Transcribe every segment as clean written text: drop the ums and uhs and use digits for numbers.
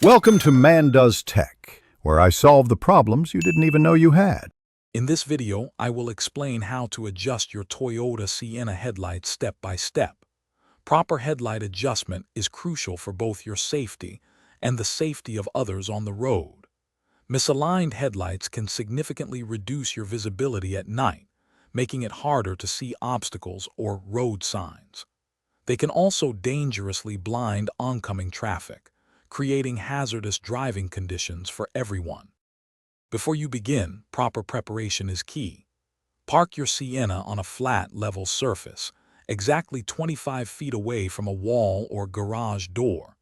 Welcome to Man Does Tech, where I solve the problems you didn't even know you had. In this video, I will explain how to adjust your Toyota Sienna headlights step by step. Proper headlight adjustment is crucial for both your safety and the safety of others on the road. Misaligned headlights can significantly reduce your visibility at night, making it harder to see obstacles or road signs. They can also dangerously blind oncoming traffic, creating hazardous driving conditions for everyone. Before you begin, proper preparation is key. Park your Sienna on a flat, level surface, exactly 25 feet away from a wall or garage door.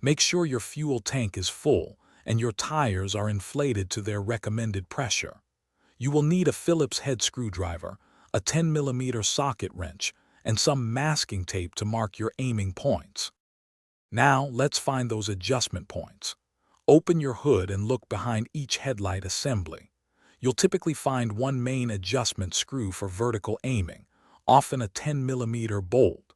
Make sure your fuel tank is full and your tires are inflated to their recommended pressure. You will need a Phillips head screwdriver, a 10mm socket wrench, and some masking tape to mark your aiming points. Now, let's find those adjustment points. Open your hood and look behind each headlight assembly. You'll typically find one main adjustment screw for vertical aiming, often a 10mm bolt.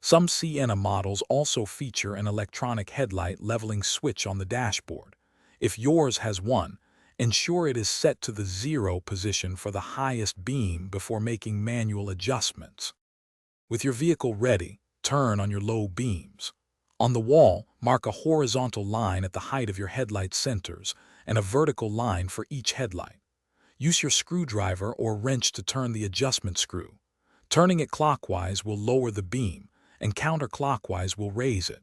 Some Sienna models also feature an electronic headlight leveling switch on the dashboard. If yours has one, ensure it is set to the 0 position for the highest beam before making manual adjustments. With your vehicle ready, turn on your low beams. On the wall, mark a horizontal line at the height of your headlight centers and a vertical line for each headlight. Use your screwdriver or wrench to turn the adjustment screw. Turning it clockwise will lower the beam, and counterclockwise will raise it.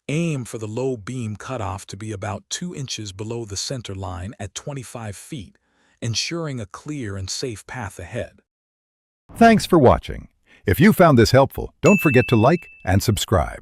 Aim for the low beam cutoff to be about 2 inches below the center line at 25 feet, ensuring a clear and safe path ahead. Thanks for watching. If you found this helpful, don't forget to like and subscribe.